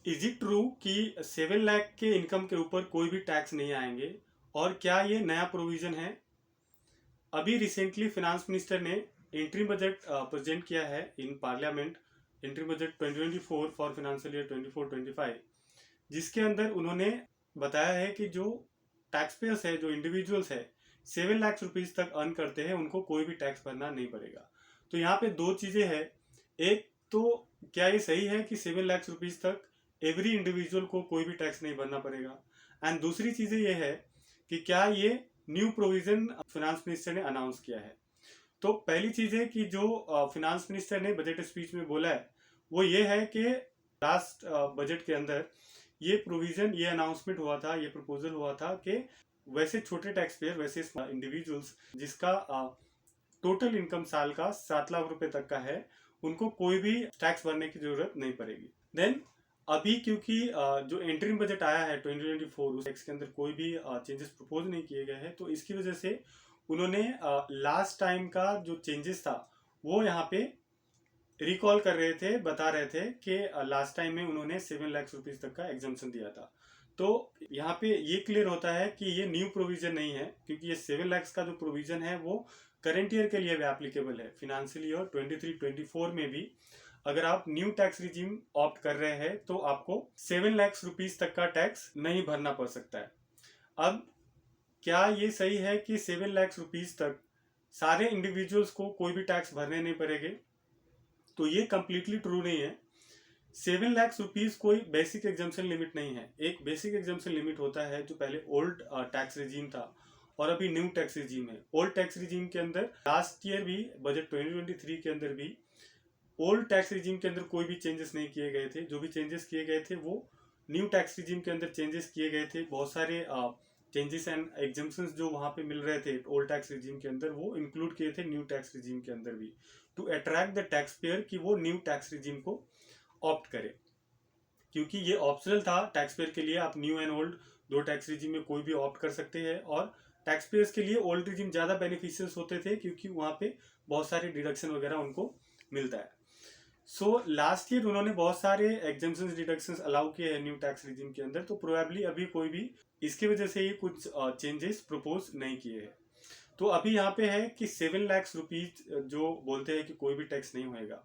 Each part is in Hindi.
इज इट ट्रू कि 7 लाख के इनकम के ऊपर कोई भी टैक्स नहीं आएंगे, और क्या ये नया प्रोविजन है? अभी रिसेंटली फिनांस मिनिस्टर ने इंटरिम बजट प्रेजेंट किया है in parliament, interim budget 2024 for financial year 24-25, जिसके अंदर उन्होंने बताया है कि जो टैक्स पेयर्स है, जो इंडिविजुअल्स है 7 लाख रुपीज तक अर्न करते हैं, उनको कोई भी टैक्स भरना नहीं पड़ेगा। तो यहाँ पे दो चीजें हैं। एक तो क्या ये सही है कि 7 लाख रुपीज तक एवरी इंडिविजुअल को कोई भी टैक्स नहीं भरना पड़ेगा? एंड दूसरी चीजें ये है कि क्या ये न्यू प्रोविजन फिनांस मिनिस्टर ने अनाउंस किया है? तो पहली चीज है कि जो फिनांस मिनिस्टर ने बजट स्पीच में बोला है वो ये है कि लास्ट बजट के अंदर ये प्रोविजन, ये अनाउंसमेंट हुआ था, ये प्रपोजल हुआ था कि वैसे छोटे टैक्स पेयर, वैसे इंडिविजुअल्स जिसका टोटल इनकम साल का 7 लाख रुपए तक का है, उनको कोई भी टैक्स भरने की जरूरत नहीं पड़ेगी। देन अभी क्योंकि जो इंटरिम बजट आया है 2024, उस टैक्स के अंदर कोई भी चेंजेस प्रपोज नहीं किए गए हैं, तो इसकी वजह से उन्होंने लास्ट टाइम का जो चेंजेस था वो यहाँ पे रिकॉल कर रहे थे, बता रहे थे कि लास्ट टाइम में उन्होंने 7 लाख रुपीज तक का एग्जाम्पशन दिया था। तो यहाँ पे ये क्लियर होता है कि ये न्यू प्रोविजन नहीं है, क्योंकि ये 7 लाख का जो प्रोविजन है वो करेंट ईयर के लिए भी एप्लीकेबल है। फिनेंशियल ईयर 23-24 में भी अगर आप न्यू टैक्स रिजीम ऑप्ट कर रहे हैं तो आपको 7 लाख रुपीज तक का टैक्स नहीं भरना पड़ सकता है। अब क्या ये सही है कि 7 लाख रुपीज तक सारे इंडिविजुअल्स को कोई भी टैक्स भरने नहीं पड़ेंगे? तो ये कंप्लीटली ट्रू नहीं है। 7 लाख रुपीज कोई बेसिक एग्जाम्पशन लिमिट नहीं है। एक बेसिक एग्जाम्पशन लिमिट होता है जो पहले ओल्ड टैक्स रिजीम था और अभी न्यू टैक्स रिजीम है। ओल्ड टैक्स रिजीम के अंदर लास्ट ईयर भी, बजट 2023 के अंदर भी ओल्ड टैक्स रिजीम के अंदर कोई भी चेंजेस नहीं किए गए थे। जो भी चेंजेस किए गए थे वो न्यू टैक्स रिजीम के अंदर चेंजेस किए गए थे। बहुत सारे चेंजेस एंड एग्जाम्पशंस जो वहां पे मिल रहे थे ओल्ड टैक्स रिजीम के अंदर, वो इंक्लूड किए थे न्यू टैक्स रिजीम के अंदर भी, to attract the taxpayer कि वो न्यू टैक्स रिजीम को ऑप्ट करे। क्योंकि ये ऑप्शनल था टैक्स पेयर के लिए, आप न्यू एंड ओल्ड दो टैक्स रिजीम में कोई भी ऑप्ट कर सकते हैं, और टैक्स पेयर्स के लिए ओल्ड रिजीम ज़्यादा बेनिफिशियल होते थे क्योंकि वहाँ पे बहुत सारे डिडक्शन वगैरह उनको मिलता है। सो लास्ट ईयर उन्होंने बहुत सारे एग्जाम्पशन डिडक्शंस अलाउ किए हैं न्यू टैक्स रिजीम के अंदर, तो प्रोबेबली अभी कोई भी इसकी वजह से ही कुछ चेंजेस प्रपोज नहीं किए हैं। तो अभी यहाँ पे है कि 7 लाख रुपीज जो बोलते हैं कि कोई भी टैक्स नहीं होएगा,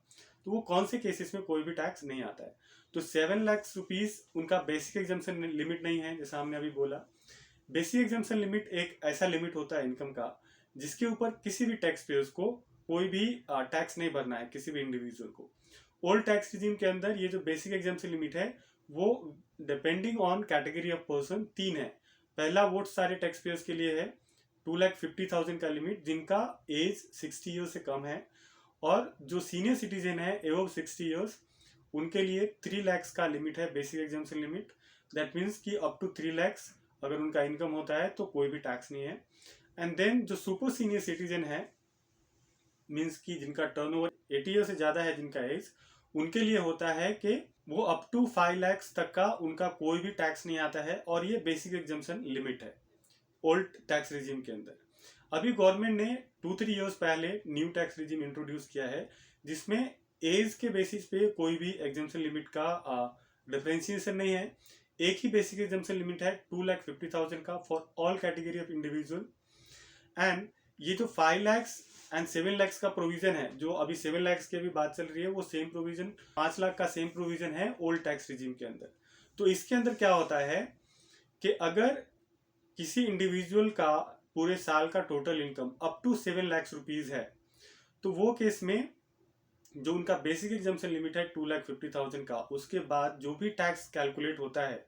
तो वो कौन से केसेस में कोई भी टैक्स नहीं आता है? तो 7 लाख रुपीज उनका बेसिक एग्जाम्पशन लिमिट नहीं है, जैसा हमने अभी बोला। बेसिक एग्जाम्पशन लिमिट एक ऐसा लिमिट होता है इनकम का जिसके ऊपर किसी भी टैक्स पेयर्स को कोई भी टैक्स नहीं भरना है, किसी भी इंडिविजुअल को। ओल्ड टैक्स रिजीम के अंदर ये जो बेसिक एग्जाम्पशन लिमिट है वो depending on category of person 3 है। पहला वोट सारे टैक्स पेयर्स के लिए है, 2,50,000 का लिमिट जिनका एज 60 ईयर्स से कम है, और जो सीनियर सिटीजन है एवं 60 ईयर्स, उनके लिए 3 लाख का लिमिट है basic exemption limit. That means कि अप टू 3 लाख अगर उनका इनकम होता है तो कोई भी टैक्स नहीं है। एंड देन जो सुपर सीनियर सिटीजन है, मीन्स कि जिनका टर्नओवर 80 ईयर से ज़्यादा है, जिनका एज, उनके लिए होता है कि वो अप टू 5 लाख तक का उनका कोई भी टैक्स नहीं आता है, और ये बेसिक एग्जाम्पशन लिमिट है ओल्ड टैक्स रिजीम के अंदर। अभी गवर्नमेंट ने 2-3 ईयर्स पहले न्यू टैक्स रिजीम इंट्रोड्यूस किया है जिसमें एज के बेसिस पे कोई भी एग्जाम्पशन लिमिट का डिफरेंशिएशन नहीं है। एक ही बेसिक एग्जाम्पशन लिमिट है 2,50,000 का for all category of individual. And ये जो 5 लाख एंड 7 लाख का प्रोविजन है, जो अभी 7 लाख की भी बात चल रही है, वो सेम प्रोविजन 5 लाख का सेम प्रोविजन है ओल्ड टैक्स रिजीम के अंदर। तो इसके अंदर क्या होता है कि अगर किसी इंडिविजुअल का पूरे साल का total income up to 7 lakh rupees है, तो वो केस में जो उनका बेसिक एग्जाम्पशन लिमिट है 2,50,000 का, उसके बाद जो भी टैक्स कैलकुलेट होता है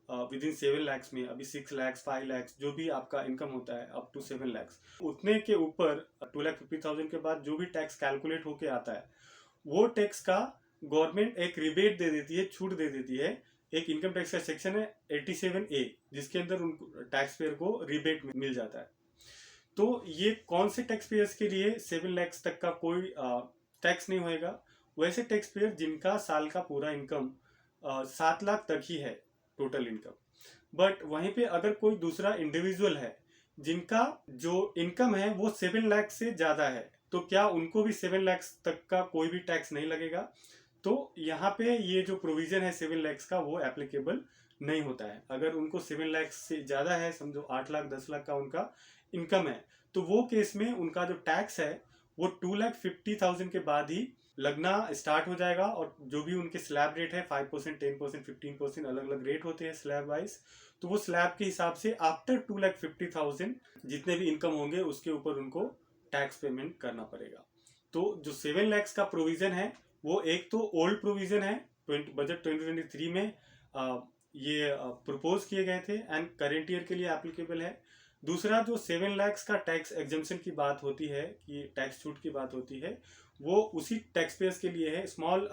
विद इन 7 लाख में, अभी 6 लाख 5 लाख जो भी आपका इनकम होता है अप टू 7 लाख, उतने के ऊपर 2,50,000 के बाद जो भी टैक्स कैलकुलेट होके आता है, वो टैक्स का गवर्नमेंट एक रिबेट दे देती है, छूट दे देती है। एक इनकम टैक्स का सेक्शन है 87A, जिसके अंदर उनको टैक्स पेयर को रिबेट मिल जाता है। तो ये कौन से टैक्स पेयर्स के लिए 7 लाख तक का कोई टैक्स नहीं होएगा? वैसे टैक्स पेयर जिनका साल का पूरा इनकम 7 लाख तक ही है टोटल इनकम। बट वहीं पे अगर कोई दूसरा इंडिविजुअल है जिनका जो इनकम है वो 7 लाख से ज्यादा है, तो क्या उनको भी 7 लाख तक का कोई भी टैक्स नहीं लगेगा? तो यहाँ पे ये जो प्रोविजन है 7 लाख का वो एप्लीकेबल नहीं होता है। अगर उनको 7 लाख से ज़्यादा है, समझो 8 लाख 10 लाख का उनका इनकम है, तो वो केस में उनका जो टैक्स है वो 2,50,000 के बाद ही लगना स्टार्ट हो जाएगा। और जो भी उनके स्लैब रेट है 5%, 10%, 15%, अलग अलग रेट होते हैं स्लैब वाइज। तो वो स्लैब के हिसाब से आफ्टर 2,50,000 जितने भी इनकम होंगे उसके ऊपर उनको टैक्स पेमेंट करना पड़ेगा। तो जो 7 लाख का प्रोविजन है वो एक तो ओल्ड प्रोविजन है, बजट 2023 में ये प्रपोज किए गए थे एंड करेंट ईयर के लिए एप्लीकेबल है। दूसरा जो 7 लाख का टैक्स एग्जम्पशन की बात होती है, कि टैक्स छूट की बात होती है, वो उसी टैक्स पेयर्स के लिए है, स्मॉल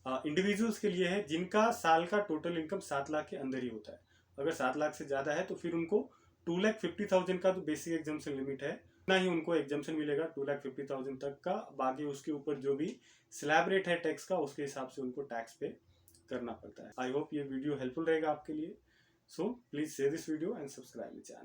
इंडिविजुअल्स के लिए है जिनका साल का टोटल इनकम 7 लाख के अंदर ही होता है। अगर 7 लाख से ज़्यादा है तो फिर उनको 2,50,000 का जो बेसिक एग्जम्पशन लिमिट है ना ही उनको एग्जम्पशन मिलेगा 2,50,000 तक का। बाकी उसके ऊपर जो भी स्लैब रेट है टैक्स का उसके हिसाब से उनको टैक्स पे करना पड़ता है। आई होप ये वीडियो हेल्पफुल रहेगा आपके लिए। So please share this video and subscribe the channel.